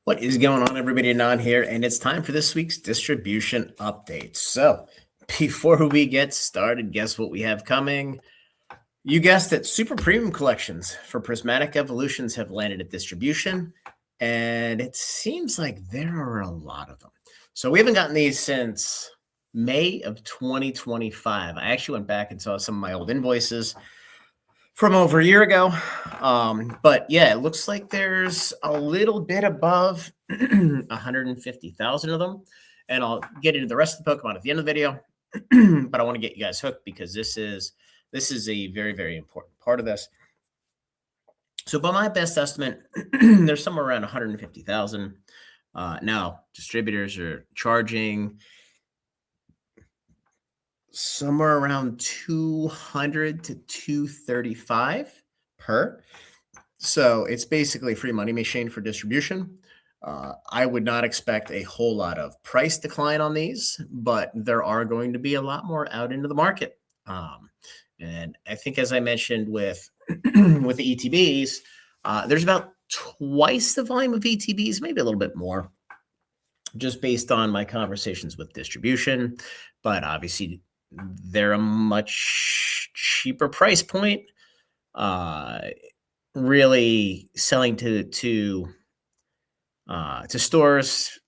What is going on, everybody? Non here, and it's time for this week's distribution update. So, before we get started, guess what we have coming? You guessed it, super premium collections for Prismatic Evolutions have landed at distribution, and it seems like there are a lot of them. So, we haven't gotten these since May of 2025. I actually went back and saw some of my old invoices from over a year ago. But yeah, it looks like there's a little bit above 150,000 of them. And I'll get into the rest of the Pokemon at the end of the video. But I want to get you guys hooked because this is a very, very important part of this. So by my best estimate, there's somewhere around 150,000. Now, distributors are charging somewhere around 200 to 235 per. So it's basically a free money machine for distribution. I would not expect a whole lot of price decline on these, but there are going to be a lot more out into the market. And I think, as I mentioned with with the ETBs, there's about twice the volume of ETBs, maybe a little bit more, just based on my conversations with distribution. But obviously, they're a much cheaper price point. Really selling to stores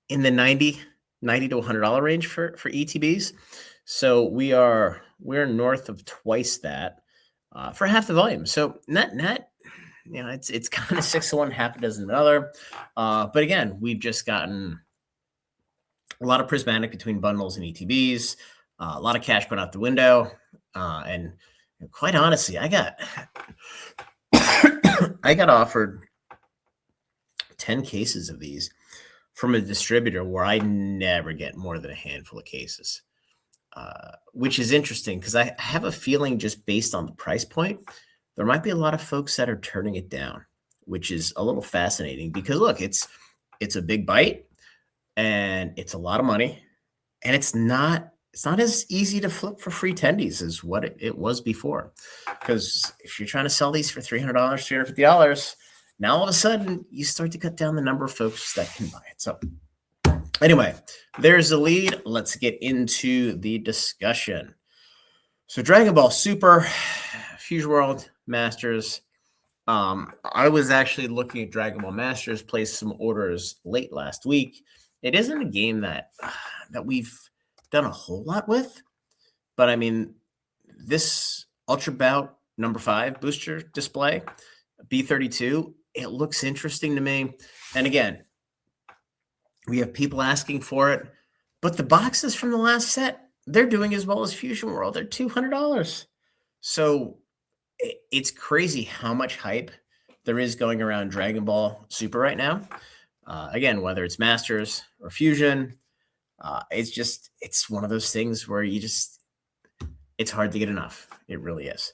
in the $90 to $100 range for ETBs. So we're north of twice that for half the volume. So net, it's kind of 6 to 1, half a dozen another. But again, we've just gotten a lot of Prismatic between bundles and ETBs. A lot of cash put out the window. And quite honestly, I got offered 10 cases of these from a distributor where I never get more than a handful of cases, which is interesting because I have a feeling, just based on the price point, there might be a lot of folks that are turning it down, which is a little fascinating because, look, it's a big bite and it's a lot of money, and it's not as easy to flip for free tendies as what it was before. Because if you're trying to sell these for $300, $350, now all of a sudden you start to cut down the number of folks that can buy it. So anyway, there's the lead. Let's get into the discussion. So Dragon Ball Super, Fusion World, Masters. I was actually looking at Dragon Ball Masters, placed some orders late last week. It isn't a game that we've done a whole lot with, but I mean, this Ultra Bout number 5 booster display, B32, it looks interesting to me. And again, we have people asking for it, but the boxes from the last set, they're doing as well as Fusion World. They're $200. So it's crazy how much hype there is going around Dragon Ball Super right now. Again, whether it's Masters or Fusion, it's one of those things where it's hard to get enough. It really is.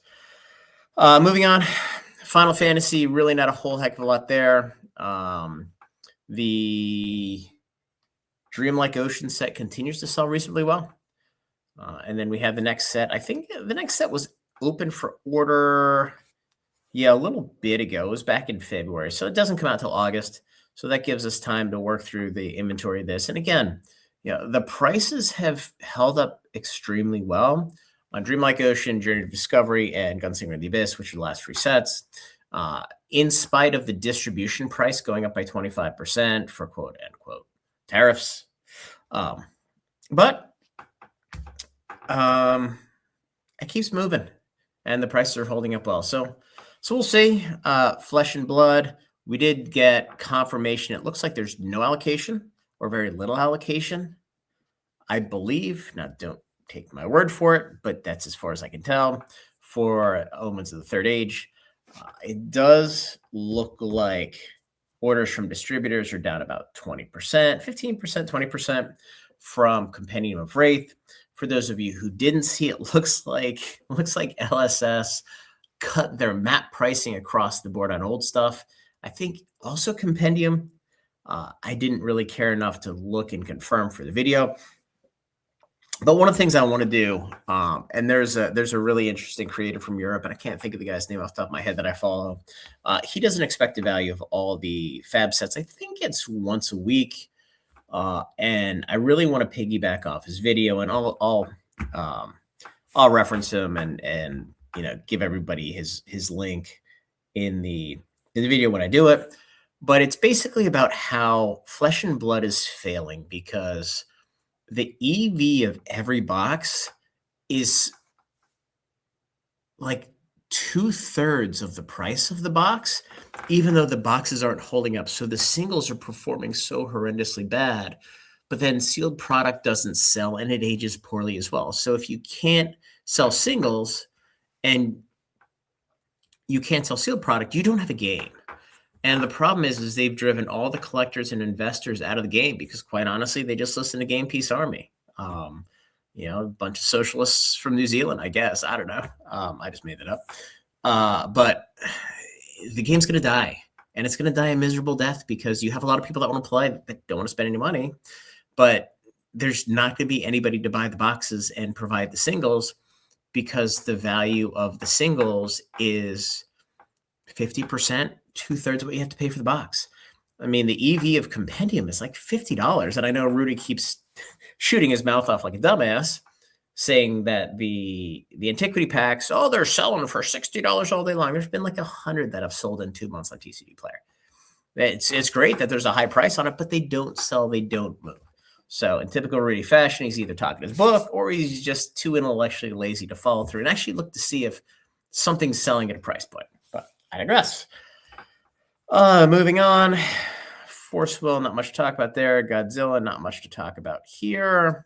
Moving on, Final Fantasy, really not a whole heck of a lot there. The Dreamlike Ocean set continues to sell reasonably well. And then we have the next set. I think the next set was open for order, a little bit ago. It was back in February, so it doesn't come out till August. So that gives us time to work through the inventory of this. And again, the prices have held up extremely well on Dreamlike Ocean, Journey to Discovery, and Gunslinger of the Abyss, which are the last 3 sets, in spite of the distribution price going up by 25% for quote-unquote tariffs. But it keeps moving, and the prices are holding up well. So we'll see. Flesh and Blood, we did get confirmation. It looks like there's no allocation or very little allocation, I believe. Now, don't take my word for it, but that's as far as I can tell for Omens of the Third Age. It does look like orders from distributors are down about 20%, 15%, 20% from Compendium of Wraith. For those of you who didn't see it, looks like LSS cut their map pricing across the board on old stuff. I think also Compendium. I didn't really care enough to look and confirm for the video. But one of the things I want to do, and there's a really interesting creator from Europe, and I can't think of the guy's name off the top of my head that I follow. He does an expected value of all the fab sets. I think it's once a week, and I really want to piggyback off his video, and I'll reference him and give everybody his link in the video when I do it. But it's basically about how Flesh and Blood is failing because the EV of every box is like 2/3 of the price of the box, even though the boxes aren't holding up. So the singles are performing so horrendously bad, but then sealed product doesn't sell and it ages poorly as well. So if you can't sell singles and you can't sell sealed product, you don't have a game. And the problem is they've driven all the collectors and investors out of the game because, quite honestly, they just listen to Game Piece Army. A bunch of socialists from New Zealand, I guess. I don't know. I just made that up. But the game's going to die, and it's going to die a miserable death because you have a lot of people that want to play that don't want to spend any money, but there's not going to be anybody to buy the boxes and provide the singles because the value of the singles is 50%, 2/3 of what you have to pay for the box. I mean, the EV of Compendium is like $50. And I know Rudy keeps shooting his mouth off like a dumbass, saying that the antiquity packs, they're selling for $60 all day long. There's been like 100 that have sold in 2 months on TCG Player. It's great that there's a high price on it, but they don't sell, they don't move. So in typical Rudy fashion, he's either talking his book or he's just too intellectually lazy to follow through and actually look to see if something's selling at a price point. But I digress. Moving on. Force Will, not much to talk about there. Godzilla, not much to talk about here.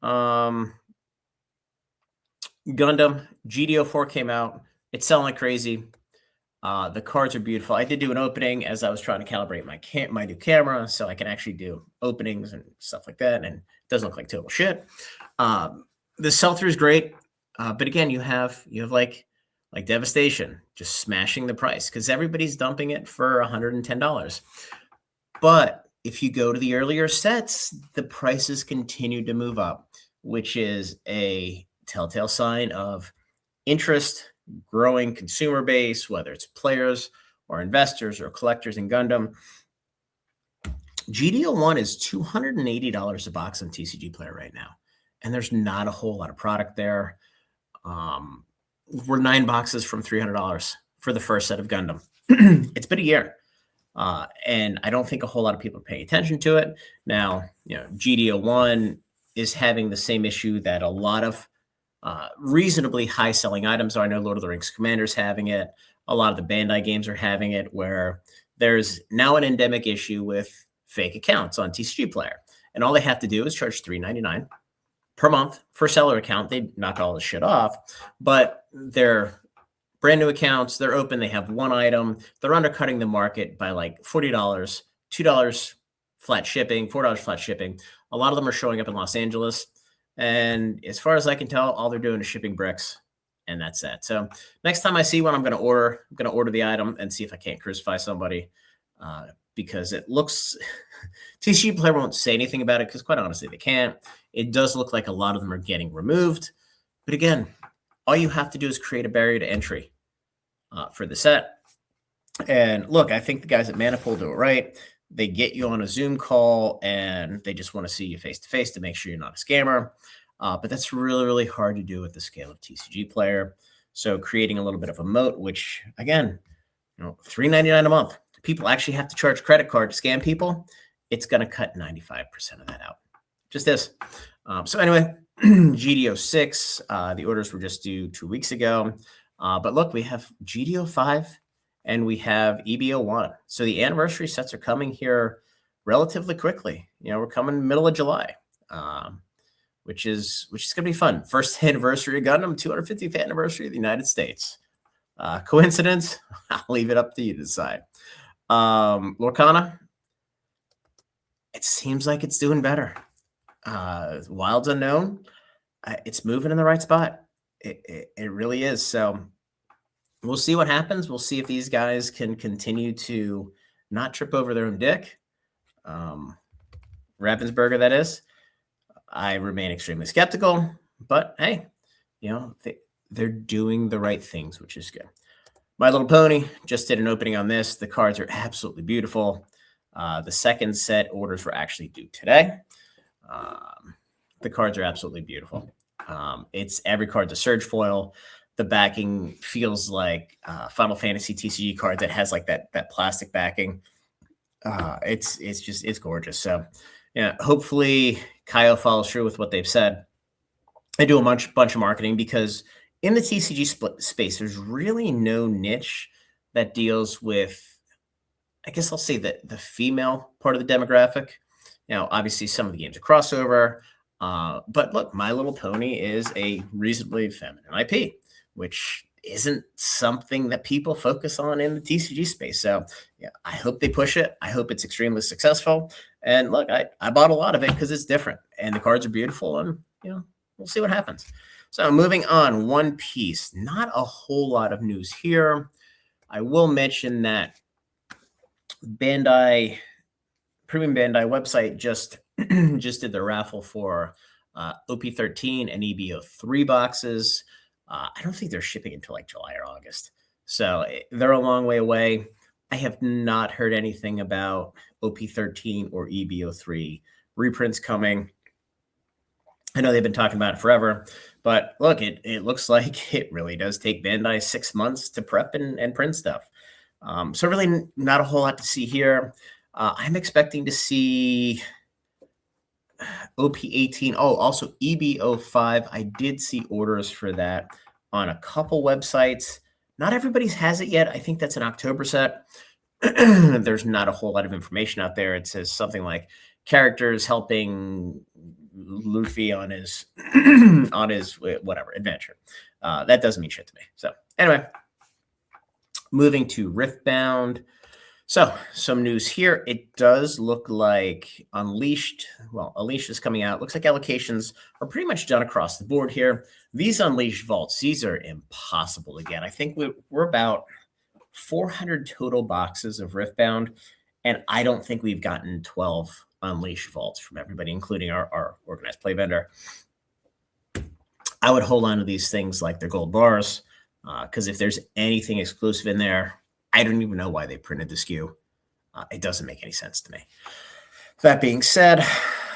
Gundam, GDO4 came out. It's selling like crazy. The cards are beautiful. I did do an opening as I was trying to calibrate my new camera so I can actually do openings and stuff like that, and it doesn't look like total shit. The sell-through is great, but again, you have like Devastation just smashing the price because everybody's dumping it for $110. But if you go to the earlier sets, the prices continue to move up, which is a telltale sign of interest, growing consumer base, whether it's players or investors or collectors in Gundam. GDO1 is $280 a box on TCG Player right now, and there's not a whole lot of product there. We're 9 boxes from $300 for the first set of Gundam. It's been a year, and I don't think a whole lot of people are paying attention to it. Now, GDO1 is having the same issue that a lot of reasonably high-selling items are. I know Lord of the Rings Commander's having it. A lot of the Bandai games are having it, where there's now an endemic issue with fake accounts on TCG Player. And all they have to do is charge $3.99 per month for a seller account. They knock all this shit off, but they're brand new accounts. They're open. They have one item. They're undercutting the market by like $40, $2 flat shipping, $4 flat shipping. A lot of them are showing up in Los Angeles. And as far as I can tell, all they're doing is shipping bricks, and that's that. So next time I see one, I'm going to order the item and see if I can't crucify somebody, because it looks TCG Player won't say anything about it because, quite honestly, they can't. It does look like a lot of them are getting removed. But again, all you have to do is create a barrier to entry for the set. And look, I think the guys at Manifold do it right. They get you on a Zoom call and they just want to see you face to face to make sure you're not a scammer. But that's really, really hard to do at the scale of TCG Player. So creating a little bit of a moat, which again, $3.99 a month. People actually have to charge credit card to scam people. It's going to cut 95% of that out. Just this. So anyway, GDO6, the orders were just due 2 weeks ago. But look, we have GDO5 and we have EBO1. So the anniversary sets are coming here relatively quickly. We're coming middle of July, which is going to be fun. First anniversary of Gundam, 250th anniversary of the United States. Coincidence? I'll leave it up to you to decide. Lorcana, it seems like it's doing better. Wild's Unknown, it's moving in the right spot. It really is. So we'll see what happens. We'll see if these guys can continue to not trip over their own dick. Ravensburger, that is. I remain extremely skeptical, but hey, they're doing the right things, which is good. My Little Pony just did an opening on this. The cards are absolutely beautiful. The second set orders were actually due today. The cards are absolutely beautiful. It's every card's a surge foil. The backing feels like Final Fantasy TCG card that has like that plastic backing. It's gorgeous. So yeah, hopefully Kyle follows through with what they've said. I do a bunch of marketing because in the TCG space, there's really no niche that deals with, I guess I'll say that the female part of the demographic. Obviously some of the games are crossover, but look, My Little Pony is a reasonably feminine IP, which isn't something that people focus on in the TCG space. So yeah, I hope they push it. I hope it's extremely successful. And look, I bought a lot of it because it's different and the cards are beautiful, and we'll see what happens. So moving on, One Piece. Not a whole lot of news here. I will mention that Bandai, Premium Bandai website just did the raffle for OP13 and EBO3 boxes. I don't think they're shipping until like July or August. So they're a long way away. I have not heard anything about OP13 or EBO3 reprints coming. I know they've been talking about it forever, but look, it looks like it really does take Bandai 6 months to prep and print stuff. So really not a whole lot to see here. I'm expecting to see OP18. Oh, also EBO5. I did see orders for that on a couple websites. Not everybody's has it yet. I think that's an October set. There's not a whole lot of information out there. It says something like characters helping Luffy on his whatever adventure. That doesn't mean shit to me. So anyway, moving to Riftbound. So some news here. It does look like Unleashed. Well, Unleashed is coming out. Looks like allocations are pretty much done across the board here. These Unleashed vaults, these are impossible to get. I think we're about 400 total boxes of Riftbound, and I don't think we've gotten 12 Unleashed vaults from everybody, including our organized play vendor. I would hold on to these things like they're gold bars, because if there's anything exclusive in there, I don't even know why they printed the SKU. It doesn't make any sense to me. That being said,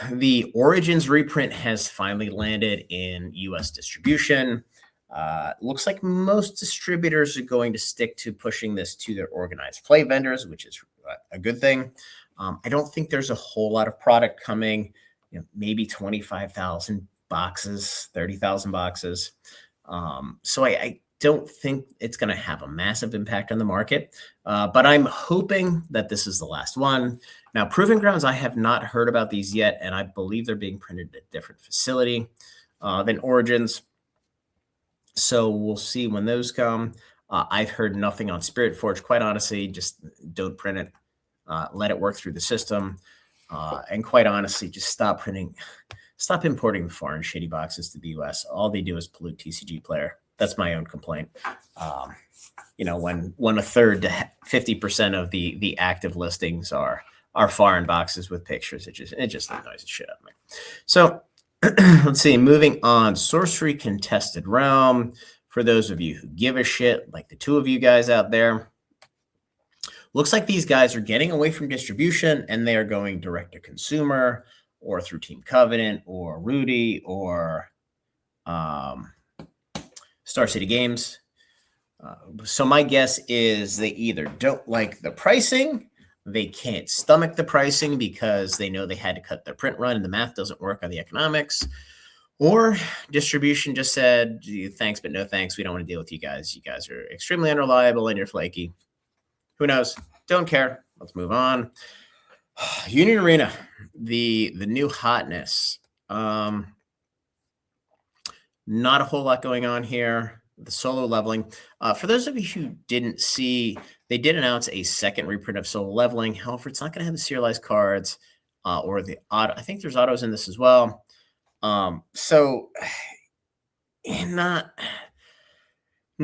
the Origins reprint has finally landed in U.S. distribution. Looks like most distributors are going to stick to pushing this to their organized play vendors, which is a good thing. I don't think there's a whole lot of product coming, maybe 25,000 boxes, 30,000 boxes. So I don't think it's going to have a massive impact on the market, but I'm hoping that this is the last one. Now, Proving Grounds, I have not heard about these yet, and I believe they're being printed at a different facility than Origins. So we'll see when those come. I've heard nothing on Spirit Forge. Quite honestly, just don't print it. Let it work through the system. And quite honestly, just stop importing the foreign shitty boxes to the US. All they do is pollute TCG Player. That's my own complaint. When a third to 50% of the active listings are foreign boxes with pictures, it just annoys the shit out of me. So let's see, moving on. Sorcery Contested Realm. For those of you who give a shit, like the two of you guys out there, looks like these guys are getting away from distribution and they are going direct to consumer or through Team Covenant or Rudy or Star City Games. So my guess is they either don't like the pricing, they can't stomach the pricing because they know they had to cut their print run and the math doesn't work on the economics, or distribution just said, thanks, but no thanks. We don't want to deal with you guys. You guys are extremely unreliable and you're flaky. Who knows? Don't care. Let's move on. Union Arena, the new hotness. Not a whole lot going on here. The solo leveling. For those of you who didn't see, they did announce a second reprint of solo leveling. However, it's not going to have the serialized cards or the auto. I think there's autos in this as well. So not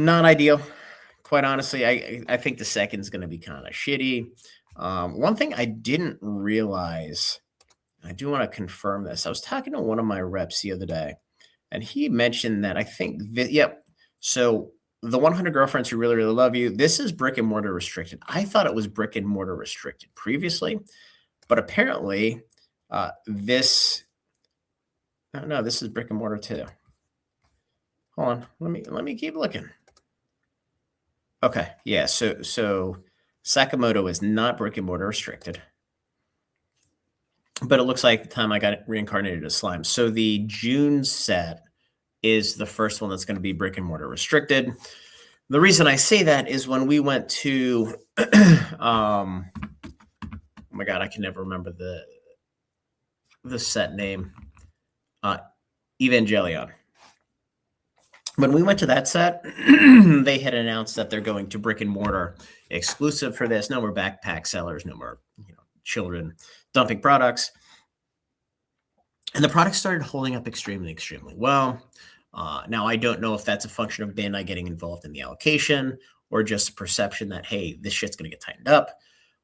ideal. Quite honestly, I think the second is going to be kind of shitty. One thing I didn't realize I do want to confirm this. I was talking to one of my reps the other day, and he mentioned that I think, yep. So the 100 Girlfriends Who Really, Really Love You, this is brick and mortar restricted. I thought it was brick and mortar restricted previously, but apparently this is brick and mortar too. Hold on, let me keep looking. Okay, yeah, so Sakamoto is not brick and mortar restricted, but it looks like the time I got reincarnated as slime. So the June set is the first one that's going to be brick and mortar restricted. The reason I say that is when we went to, oh my God, I can never remember the set name, Evangelion. When we went to that set, they had announced that they're going to brick and mortar exclusive for this. No more backpack sellers, no more children dumping products. And the product started holding up extremely, extremely well. Now, I don't know if that's a function of Bandai getting involved in the allocation or just a perception that, hey, this shit's going to get tightened up.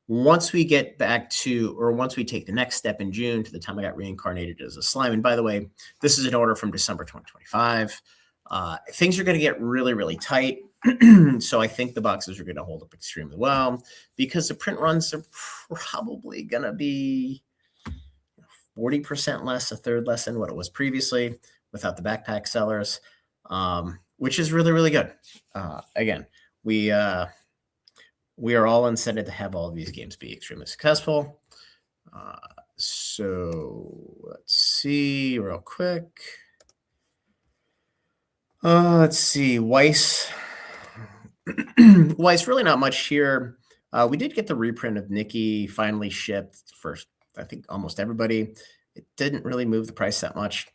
Once we get back to, or once we take the next step in June to the time I got reincarnated as a slime, and by the way, this is an order from December 2025, things are going to get really, really tight. So I think the boxes are going to hold up extremely well because the print runs are probably going to be 40% less, a third less than what it was previously without the backpack sellers, which is really, really good. Again, we are all incented to have all of these games be extremely successful. So let's see real quick. Let's see, Weiss. Weiss, really not much here. We did get the reprint of Nikki finally shipped for, I think, almost everybody. It didn't really move the price that much.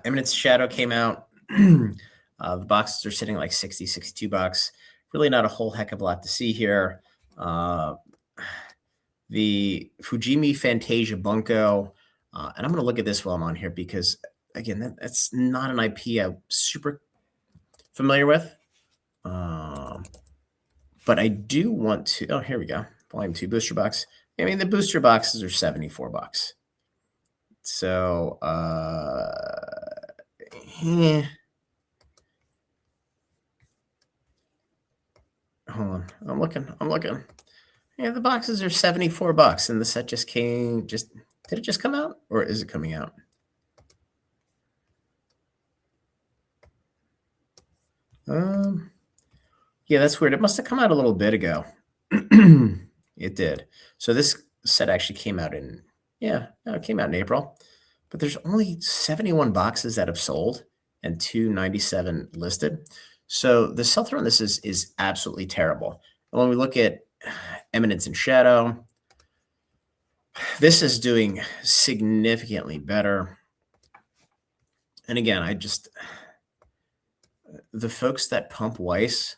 Eminence Shadow came out. The boxes are sitting like $60, $62. Really not a whole heck of a lot to see here. The Fujimi Fantasia Bunko. And I'm going to look at this while I'm on here because, again, that's not an IP I'm super familiar with. But I do want to, oh, here we go. Volume 2 booster box. I mean, the booster boxes are $74. So, hold on. I'm looking. Yeah, the boxes are $74 and the set just came, did it just come out or is it coming out? Yeah, that's weird. It must have come out a little bit ago. It did. So this set actually came out in, it came out in April. But there's only 71 boxes that have sold and 297 listed. So the sell-through on this is absolutely terrible. And when we look at Eminence and Shadow, this is doing significantly better. And again, the folks that pump Weiss,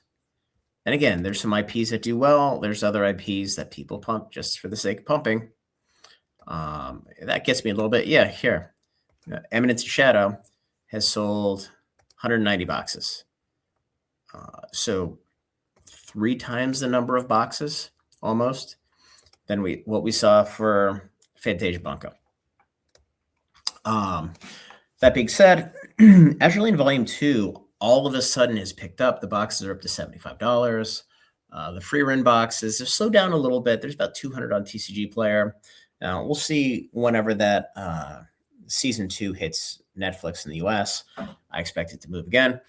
and again, there's some IPs that do well. There's other IPs that people pump just for the sake of pumping. That gets me a little bit. Yeah, here. Eminence and Shadow has sold 190 boxes. So 3 times the number of boxes almost than what we saw for Fantasia Bunko. That being said, Azure Lane Volume 2 all of a sudden has picked up. The boxes are up to $75. The free run boxes have slowed down a little bit. There's about 200 on TCG Player. Now, we'll see whenever that season 2 hits Netflix in the US. I expect it to move again.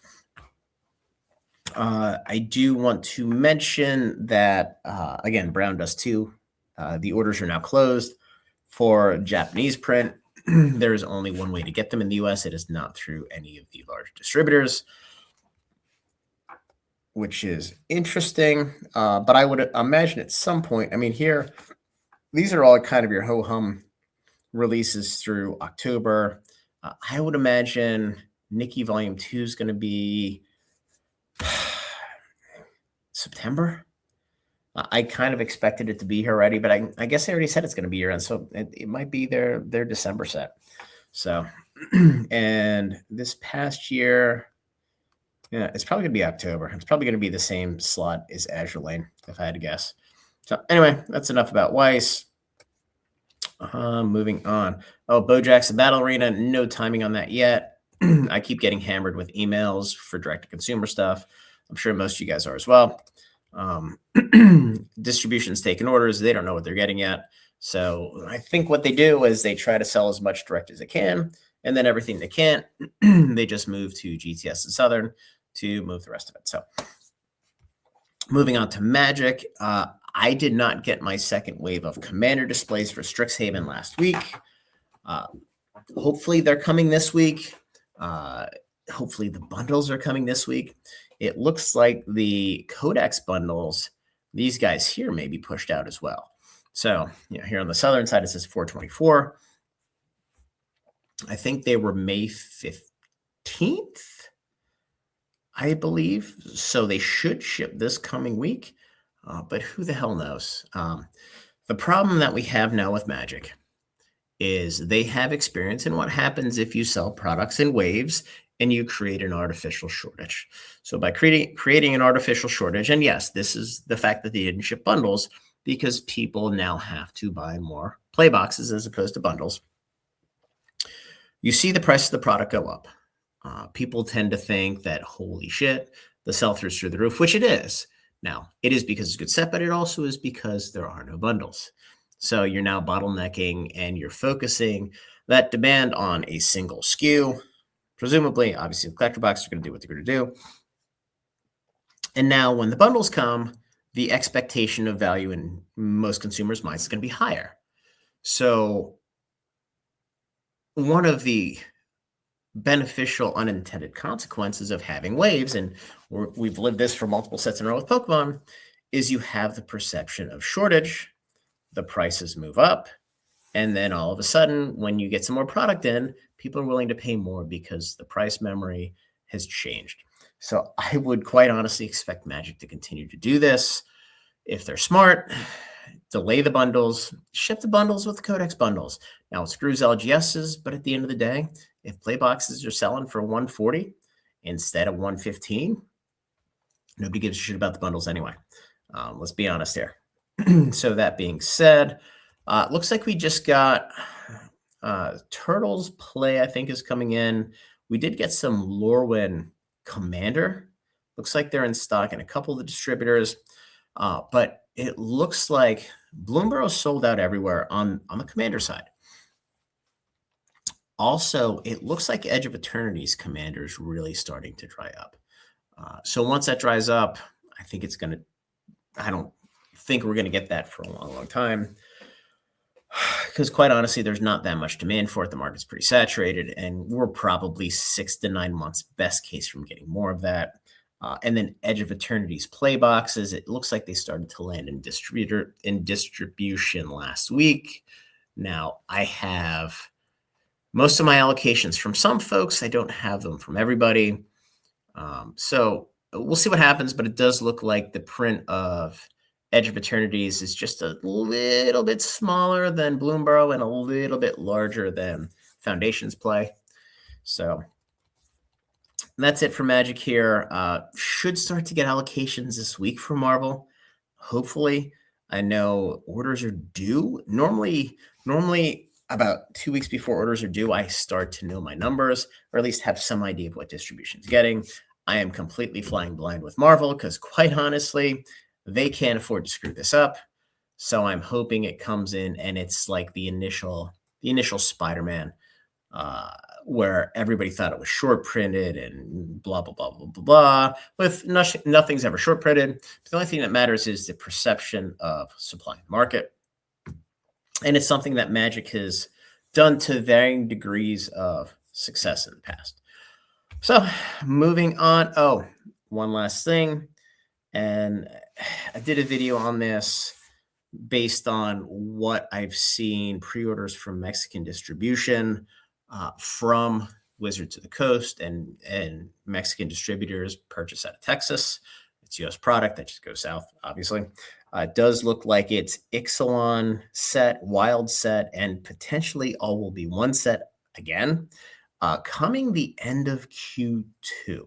I do want to mention that, again, Brown Dust 2, the orders are now closed for Japanese print. There is only one way to get them in the US. It is not through any of the large distributors, which is interesting. But I would imagine at some point, I mean, here, these are all kind of your ho-hum releases through October. I would imagine Nikki Volume 2 is going to be September. I kind of expected it to be here already, but I guess they already said it's going to be year end, so it might be their December set. So, and this past year, it's probably going to be October. It's probably going to be the same slot as Azure Lane, if I had to guess. So anyway, that's enough about Weiss. Moving on. Oh, Bojack's Battle Arena. No timing on that yet. I keep getting hammered with emails for direct-to-consumer stuff. I'm sure most of you guys are as well. Distribution's taking orders. They don't know what they're getting yet. So I think what they do is they try to sell as much direct as they can, and then everything they can't, they just move to GTS and Southern to move the rest of it. So moving on to Magic. I did not get my second wave of Commander displays for Strixhaven last week. Hopefully they're coming this week. Hopefully the bundles are coming this week. It looks like the Codex bundles, these guys here may be pushed out as well. So, here on the southern side, it says 424. I think they were May 15th, I believe. So they should ship this coming week, but who the hell knows? The problem that we have now with Magic is they have experience in what happens if you sell products in waves and you create an artificial shortage. So by creating an artificial shortage, and yes, this is the fact that they didn't ship bundles because people now have to buy more play boxes as opposed to bundles. You see the price of the product go up. People tend to think that, holy shit, the sell-through's through the roof, which it is. Now, it is because it's a good set, but it also is because there are no bundles. So you're now bottlenecking and you're focusing that demand on a single SKU. Presumably, obviously, the collector boxes are going to do what they're going to do. And now when the bundles come, the expectation of value in most consumers' minds is going to be higher. So one of the beneficial unintended consequences of having waves, and we've lived this for multiple sets in a row with Pokemon, is you have the perception of shortage, the prices move up, and then all of a sudden, when you get some more product in, people are willing to pay more because the price memory has changed. So I would quite honestly expect Magic to continue to do this. If they're smart, delay the bundles, ship the bundles with the Codex bundles. Now it screws LGSs, but at the end of the day, if play boxes are selling for 140 instead of 115, nobody gives a shit about the bundles anyway. Let's be honest here. So that being said, looks like we just got Turtles Play, I think, is coming in. We did get some Lorwyn Commander. Looks like they're in stock in a couple of the distributors. But it looks like Bloomberg sold out everywhere on the Commander side. Also, it looks like Edge of Eternity's Commander is really starting to dry up. So once that dries up, I think it's going to, I don't think we're going to get that for a long, long time. Because quite honestly, there's not that much demand for it. The market's pretty saturated, and we're probably 6 to 9 months best case from getting more of that. And then Edge of Eternity's play boxes, it looks like they started to land in distribution last week. Now, I have most of my allocations from some folks. I don't have them from everybody. So we'll see what happens, but it does look like the print of Edge of Eternities is just a little bit smaller than Bloomberg and a little bit larger than Foundation's play. So that's it for Magic here. Should start to get allocations this week for Marvel. Hopefully. I know orders are due. Normally about 2 weeks before orders are due, I start to know my numbers, or at least have some idea of what distribution's getting. I am completely flying blind with Marvel because, quite honestly, they can't afford to screw this up. So I'm hoping it comes in and it's like the initial Spider-Man, where everybody thought it was short printed and blah, blah, blah, blah, blah, blah. With nothing's ever short printed. But the only thing that matters is the perception of supply and market. And it's something that Magic has done to varying degrees of success in the past. So moving on. Oh, one last thing. And I did a video on this based on what I've seen pre-orders from Mexican distribution from Wizards of the Coast and Mexican distributors purchase out of Texas. It's U.S. product that just goes south, obviously. It does look like it's Ixalan set, Wild set, and potentially all will be one set again, coming the end of Q2.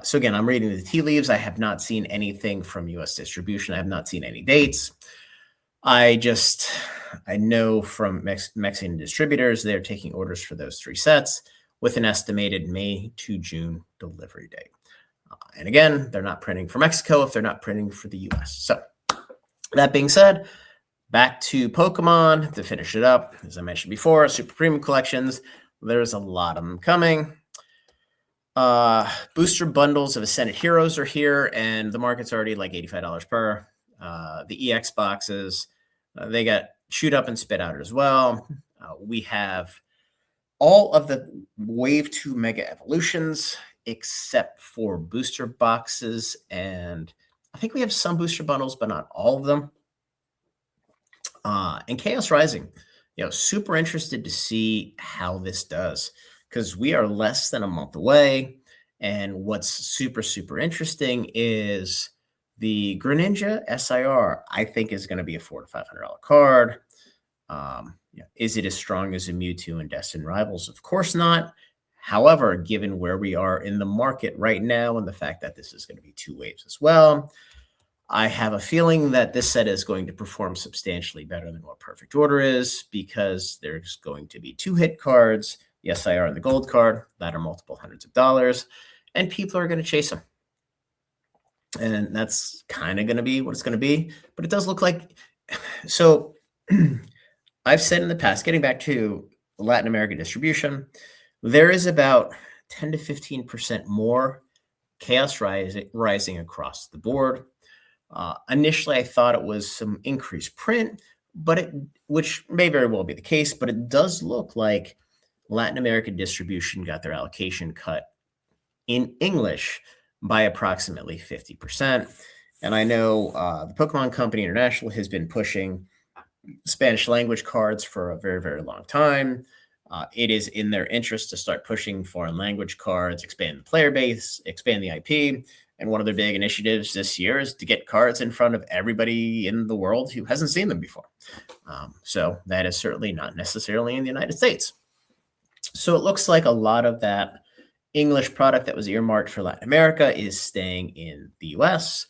So again, I'm reading the tea leaves. I have not seen anything from U.S. distribution. I have not seen any dates. I know from Mexican distributors, they're taking orders for those 3 sets with an estimated May to June delivery date. And again, they're not printing for Mexico if they're not printing for the US. So that being said, back to Pokemon to finish it up. As I mentioned before, Super Premium collections, there's a lot of them coming. Booster bundles of Ascended Heroes are here, and the market's already like $85 per. The EX boxes, they got shoot up and spit out as well. We have all of the Wave 2 Mega Evolutions except for booster boxes, and I think we have some booster bundles, but not all of them. And Chaos Rising, super interested to see how this does, because we are less than a month away. And what's super, super interesting is the Greninja SIR, I think, is going to be a $400 to $500 card. Is it as strong as a Mewtwo and Destined Rivals? Of course not. However, given where we are in the market right now and the fact that this is going to be 2 waves as well, I have a feeling that this set is going to perform substantially better than what Perfect Order is, because there's going to be 2 hit cards, the SIR and the gold card, that are multiple hundreds of dollars, and people are going to chase them. And that's kind of going to be what it's going to be. But it does look like, so I've said in the past, getting back to Latin American distribution, there is about 10 to 15% more Chaos Rising across the board. Initially, I thought it was some increased print, which may very well be the case, but it does look like Latin American distribution got their allocation cut in English by approximately 50%. And I know the Pokemon Company International has been pushing Spanish language cards for a very, very long time. It is in their interest to start pushing foreign language cards, expand the player base, expand the IP. And one of their big initiatives this year is to get cards in front of everybody in the world who hasn't seen them before. So that is certainly not necessarily in the United States. So it looks like a lot of that English product that was earmarked for Latin America is staying in the US,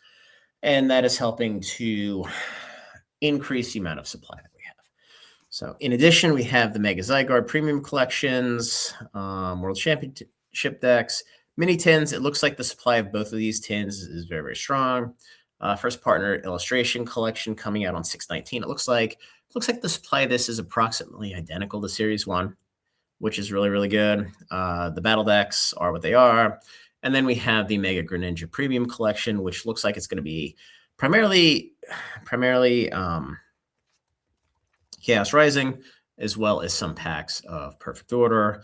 and that is helping to increase the amount of supply that we have. So in addition, we have the Mega Zygarde Premium Collections, World Championship decks, mini tins. It looks like the supply of both of these tins is very, very strong. First partner illustration collection coming out on 6/19. It looks like the supply of this is approximately identical to Series 1, which is really, really good. The battle decks are what they are. And then we have the Mega Greninja Premium Collection, which looks like it's going to be primarily Chaos Rising, as well as some packs of Perfect Order.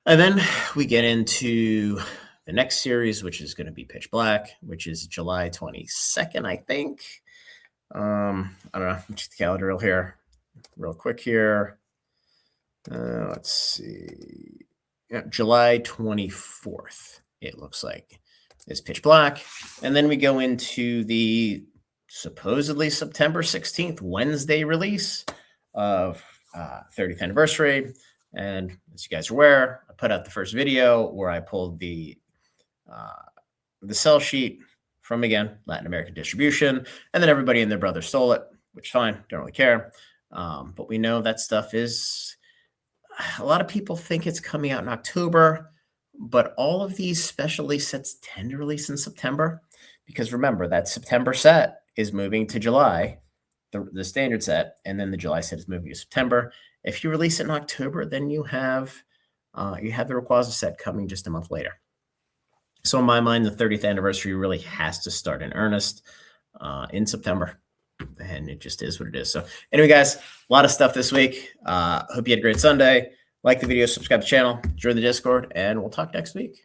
And then we get into the next series, which is going to be Pitch Black, which is July 22nd, I think. I don't know. Check the calendar real quick here. Let's see. Yeah, July 24th, it looks like, is Pitch Black. And then we go into the supposedly September 16th, Wednesday release of 30th anniversary. And as you guys are aware, I put out the first video where I pulled the sell sheet from, again, Latin American distribution, and then everybody and their brother stole it, which fine, don't really care. But we know that stuff is, a lot of people think it's coming out in October, but all of these special release sets tend to release in September, because remember, that September set is moving to July, the standard set, and then the July set is moving to September. If you release it in October, then you have the Rayquaza set coming just a month later. So in my mind, the 30th anniversary really has to start in earnest in September. And it just is what it is. So anyway, guys, a lot of stuff this week. Hope you had a great Sunday. Like the video, subscribe to the channel, join the Discord, and we'll talk next week.